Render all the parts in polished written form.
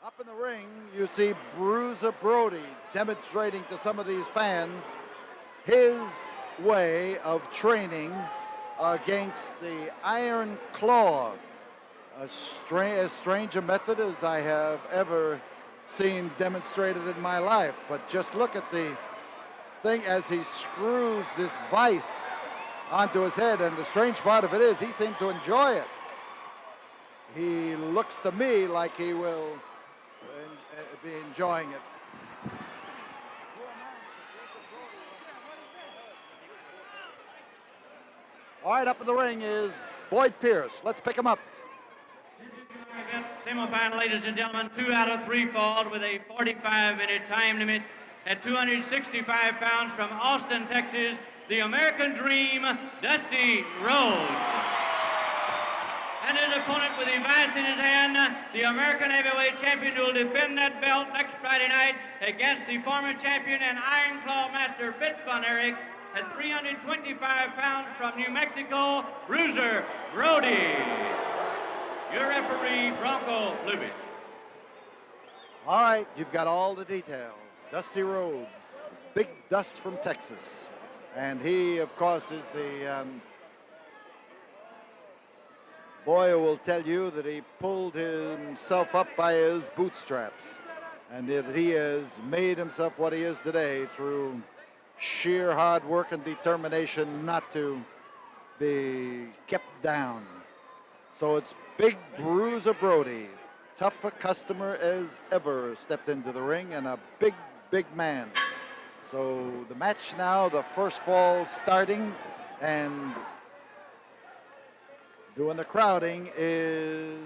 Up in the ring, you see Bruiser Brody demonstrating to some of these fans his way of training against the Iron Claw, as strange a method as I have ever seen demonstrated in my life. But just look at the thing as he screws this vise onto his head, and the strange part of it is he seems to enjoy it. He looks to me like he will be enjoying it. All right, up in the ring is Boyd Pierce. Let's pick him up. Semifinal, ladies and gentlemen, 2 out of 3 falls with a 45-minute time limit at 265 pounds from Austin, Texas, the American Dream, Dusty Rhodes. And his opponent with a vise in his hand, the American heavyweight champion, who will defend that belt next Friday night against the former champion and Iron Claw master Fitz Von Erich at 325 pounds from New Mexico, Bruiser Brody. Your referee, Bronco Lubitsch. All right, you've got all the details. Dusty Rhodes, Big Dust from Texas. And he, of course, is the boy who will tell you that he pulled himself up by his bootstraps and that he has made himself what he is today through sheer hard work and determination not to be kept down. So it's Big Bruiser Brody, tough a customer as ever, stepped into the ring, and a big, big man. So the match now, the first fall starting, and doing the crowding is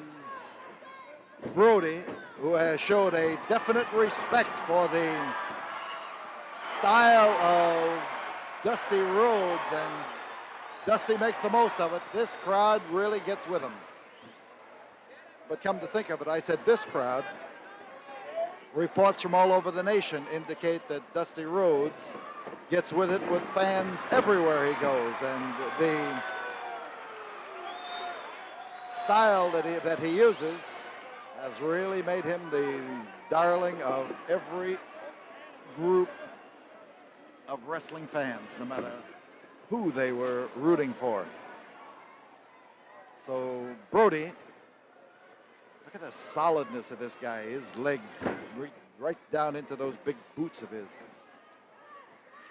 Brody, who has showed a definite respect for the style of Dusty Rhodes, and Dusty makes the most of it. This crowd really gets with him. But come to think of it, I said this crowd. Reports from all over the nation indicate that Dusty Rhodes gets with it with fans everywhere he goes, and the style that he uses has really made him the darling of every group of wrestling fans, no matter who they were rooting for. So Brody, look at the solidness of this guy. His legs right down into those big boots of his.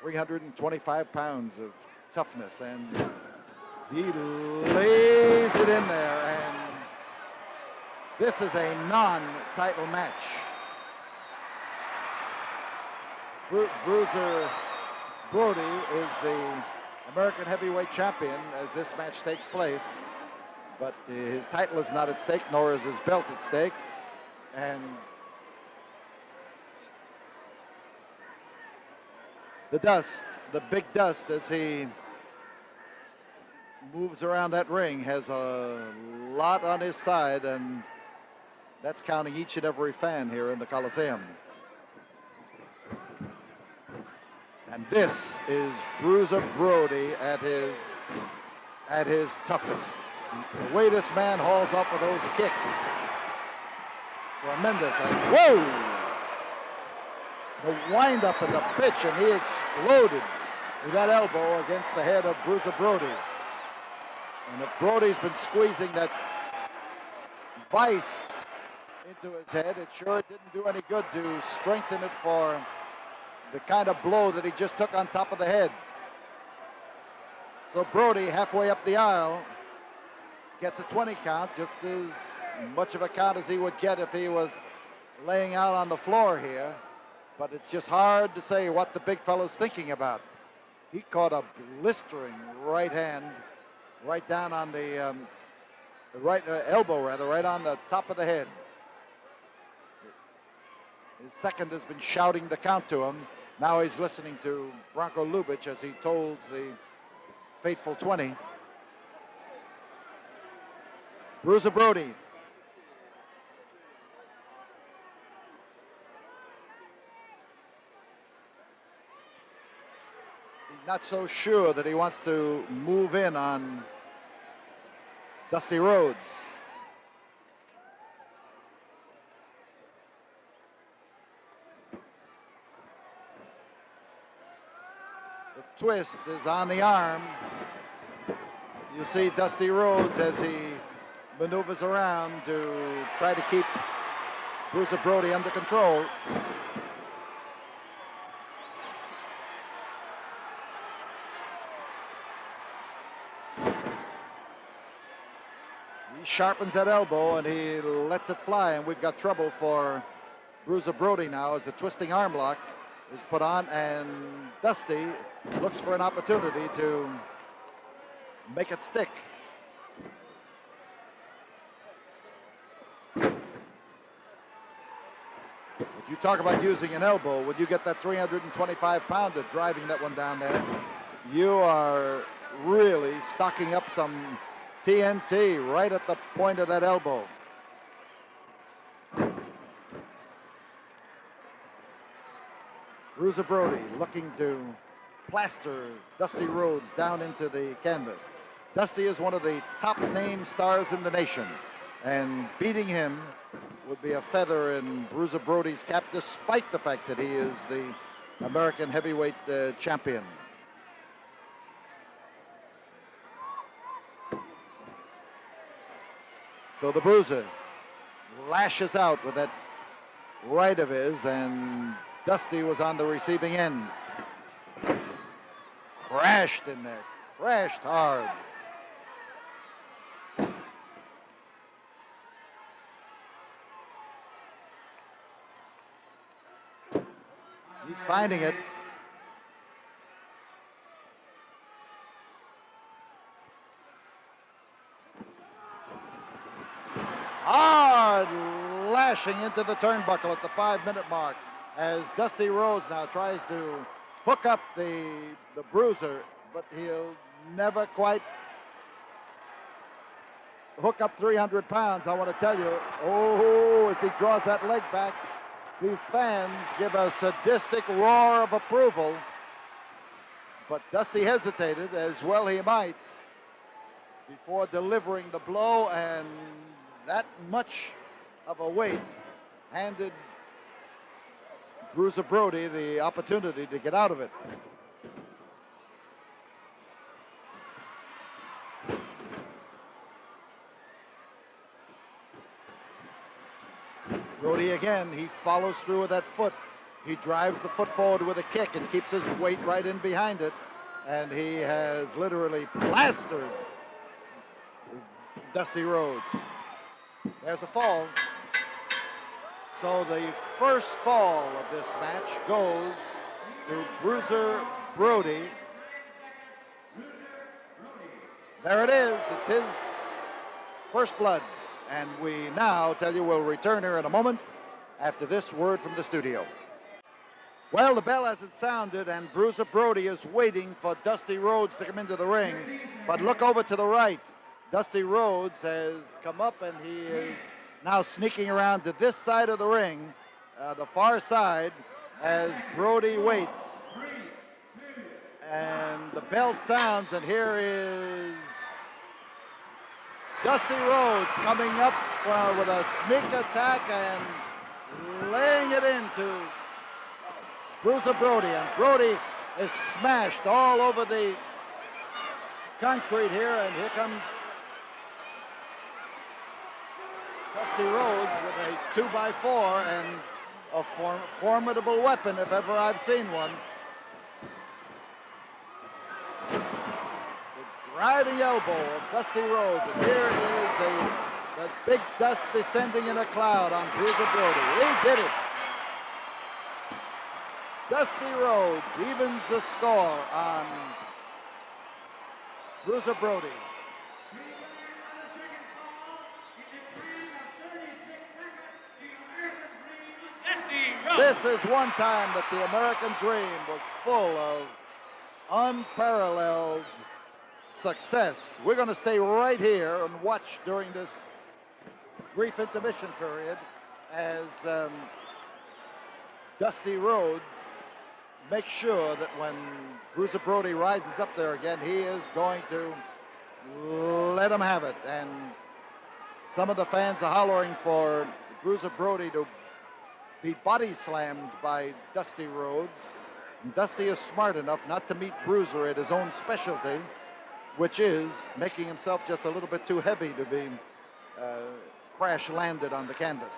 325 pounds of toughness, and he lays it in there, and this is a non-title match. Bruiser Brody is the American heavyweight champion as this match takes place, but his title is not at stake, nor is his belt at stake. And the Big Dust, as he moves around that ring, has a lot on his side, and that's counting each and every fan here in the Coliseum. And this is Bruiser Brody at his toughest. The way this man hauls up with those kicks, tremendous. And whoa! The wind-up and the pitch, and he exploded with that elbow against the head of Bruiser Brody. And if Brody's been squeezing that vice into his head, it sure didn't do any good to strengthen it for the kind of blow that he just took on top of the head. So Brody, halfway up the aisle, gets a 20 count, just as much of a count as he would get if he was laying out on the floor here. But it's just hard to say what the big fellow's thinking about. He caught a blistering right hand right down on the right elbow, rather, right on the top of the head. His second has been shouting the count to him. Now he's listening to Bronco Lubitsch as he tolls the fateful 20. Bruiser Brody. He's not so sure that he wants to move in on Dusty Rhodes. twist is on the arm. You see Dusty Rhodes as he maneuvers around to try to keep Bruiser Brody under control. He sharpens that elbow and he lets it fly, and we've got trouble for Bruiser Brody now as the twisting arm lock is put on, and Dusty looks for an opportunity to make it stick. If you talk about using an elbow, when you get that 325-pounder driving that one down there, you are really stocking up some TNT right at the point of that elbow. Bruiser Brody looking to plaster Dusty Rhodes down into the canvas. Dusty is one of the top name stars in the nation, and beating him would be a feather in Bruiser Brody's cap, despite the fact that he is the American heavyweight champion. So the Bruiser lashes out with that right of his, and Dusty was on the receiving end. Crashed in there, crashed hard. He's finding it. Hard lashing into the turnbuckle at the 5-minute mark as Dusty Rhodes now tries to hook up the Bruiser, but he'll never quite hook up 300 pounds. I want to tell you, oh, as he draws that leg back, these fans give a sadistic roar of approval, but Dusty hesitated, as well he might, before delivering the blow, and that much of a weight handed Bruiser Brody the opportunity to get out of it. Brody again, he follows through with that foot. He drives the foot forward with a kick and keeps his weight right in behind it. And he has literally plastered Dusty Rhodes. There's a fall. So the first fall of this match goes to Bruiser Brody. There it is. It's his first blood. And we now tell you we'll return here in a moment after this word from the studio. Well, the bell hasn't sounded, and Bruiser Brody is waiting for Dusty Rhodes to come into the ring. But look over to the right. Dusty Rhodes has come up, and he is now sneaking around to this side of the ring, the far side, as Brody waits. And the bell sounds, and here is Dusty Rhodes coming up with a sneak attack and laying it into Bruiser Brody. And Brody is smashed all over the concrete here, and here comes Dusty Rhodes with a 2x4 and a formidable weapon if ever I've seen one. Driving elbow of Dusty Rhodes, and here is the big dust descending in a cloud on Bruiser Brody. He did it. Dusty Rhodes evens the score on Bruiser Brody. This is one time that the American dream was full of unparalleled success. We're going to stay right here and watch during this brief intermission period as Dusty Rhodes makes sure that when Bruiser Brody rises up there again, he is going to let him have it. And some of the fans are hollering for Bruiser Brody to be body slammed by Dusty Rhodes. And Dusty is smart enough not to meet Bruiser at his own specialty, which is making himself just a little bit too heavy to be crash landed on the canvas.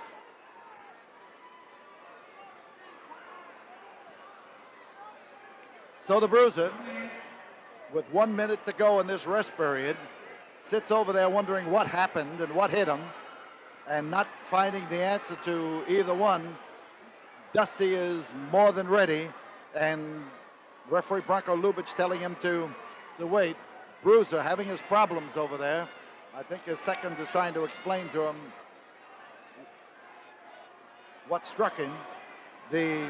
So the Bruiser, with 1 minute to go in this rest period, sits over there wondering what happened and what hit him, and not finding the answer to either one. Dusty is more than ready, and referee Bronco Lubitsch telling him to wait. Bruiser having his problems over there. I think his second is trying to explain to him what struck him. The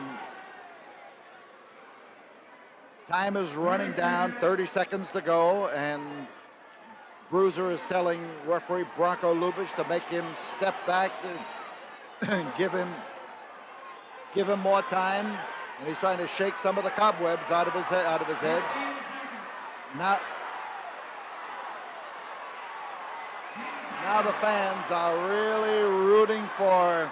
time is running down, 30 seconds to go, and Bruiser is telling referee Bronco Lubitsch to make him step back, to give him more time, and he's trying to shake some of the cobwebs out of his head. Now the fans are really rooting for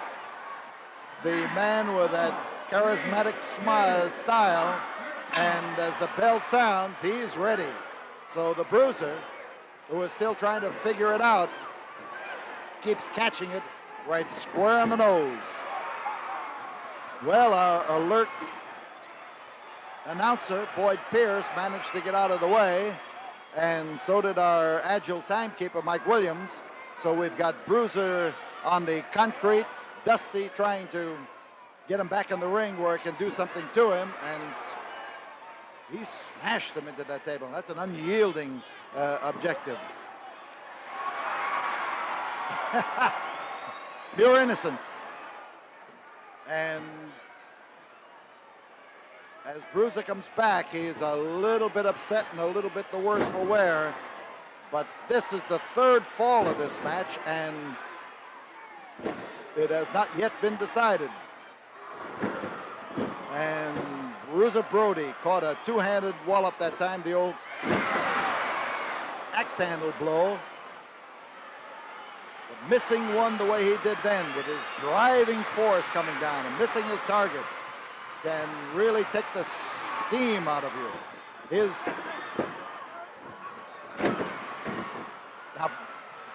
the man with that charismatic style, and as the bell sounds, he's ready. So the Bruiser, who is still trying to figure it out, keeps catching it right square on the nose. Well, our alert announcer, Boyd Pierce, managed to get out of the way, and so did our agile timekeeper, Mike Williams. So we've got Bruiser on the concrete, Dusty trying to get him back in the ring where it can do something to him, and he smashed him into that table. That's an unyielding objective. Pure innocence. And as Bruiser comes back, he's a little bit upset and a little bit the worse for wear. But this is the third fall of this match, and it has not yet been decided. And Bruiser Brody caught a two-handed wallop that time, the old axe handle blow. But missing one the way he did then, with his driving force coming down and missing his target, can really take the steam out of you. Now,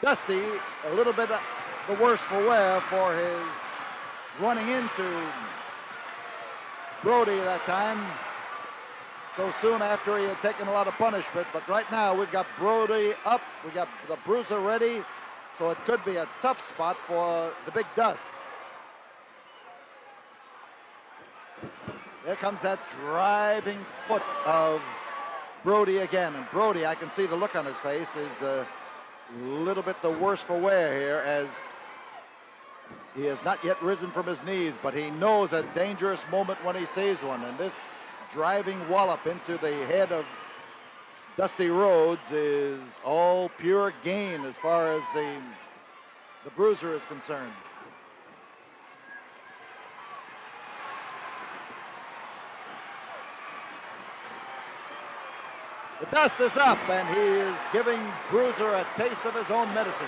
Dusty, a little bit the worse for wear for his running into Brody that time so soon after he had taken a lot of punishment. But right now we've got Brody up, we got the Bruiser ready, so it could be a tough spot for the Big Dust. There comes that driving foot of Brody again, and Brody, I can see the look on his face, is a little bit the worse for wear here, as he has not yet risen from his knees, but he knows a dangerous moment when he sees one, and this driving wallop into the head of Dusty Rhodes is all pure gain as far as the Bruiser is concerned. The dust is up, and he is giving Bruiser a taste of his own medicine.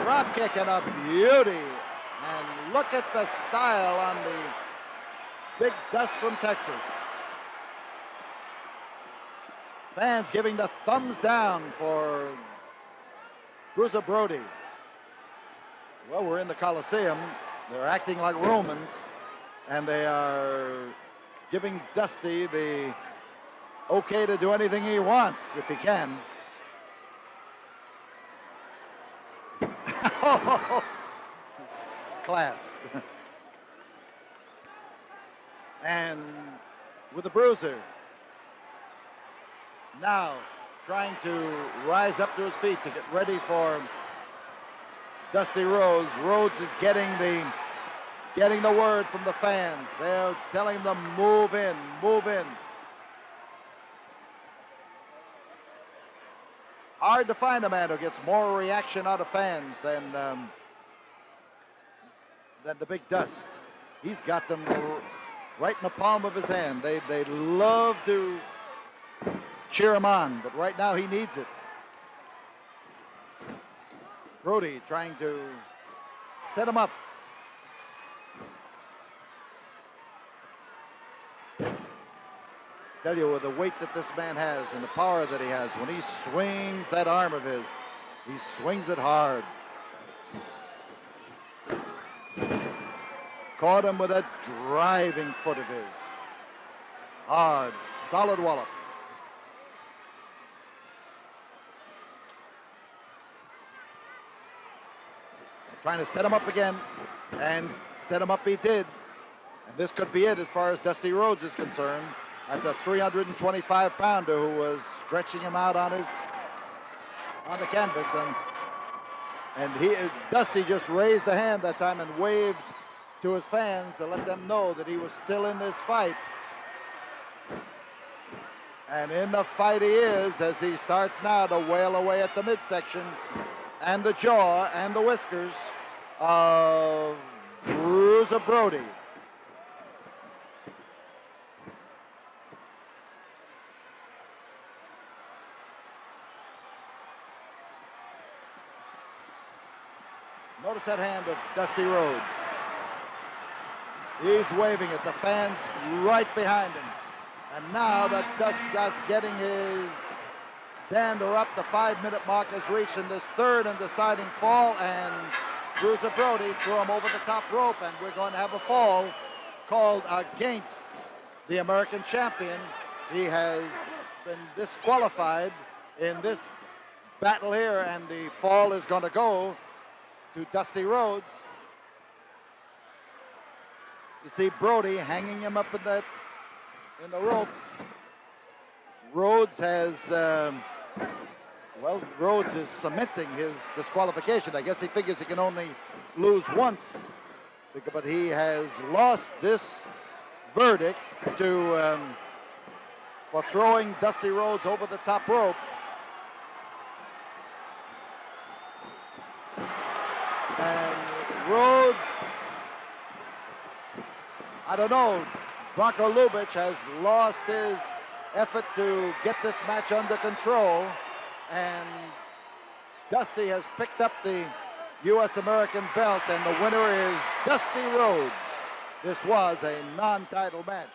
Drop kick and a beauty. And look at the style on the Big Dust from Texas. Fans giving the thumbs down for Bruiser Brody. Well, we're in the Coliseum. They're acting like Romans, and they are giving Dusty the okay to do anything he wants if he can. Class. And with the Bruiser now trying to rise up to his feet to get ready for Dusty Rhodes. Rhodes is getting the word from the fans. They're telling them move in, move in. Hard to find a man who gets more reaction out of fans than the Big Dust. He's got them right in the palm of his hand. They love to cheer him on, but right now he needs it. Brody trying to set him up. Tell you, with the weight that this man has and the power that he has, when he swings that arm of his, he swings it hard. Caught him with a driving foot of his. Hard, solid wallop. Trying to set him up again, and set him up he did. And this could be it as far as Dusty Rhodes is concerned. That's a 325-pounder who was stretching him out on the canvas, and Dusty just raised the hand that time and waved to his fans to let them know that he was still in this fight. And in the fight he is, as he starts now to wail away at the midsection and the jaw and the whiskers of Bruiser Brody. Notice that hand of Dusty Rhodes. He's waving it. The fans right behind him. And now that Dust's getting his dander up. The 5-minute mark is reached in this third and deciding fall. And Bruiser Brody threw him over the top rope. And we're going to have a fall called against the American champion. He has been disqualified in this battle here. And the fall is going to go to Dusty Rhodes. You see Brody hanging him up in the ropes. Rhodes has, Rhodes is cementing his disqualification. I guess he figures he can only lose once, but he has lost this verdict for throwing Dusty Rhodes over the top rope. And Rhodes, I don't know, Bronco Lubitsch has lost his effort to get this match under control, and Dusty has picked up the U.S. American belt, and the winner is Dusty Rhodes. This was a non-title match.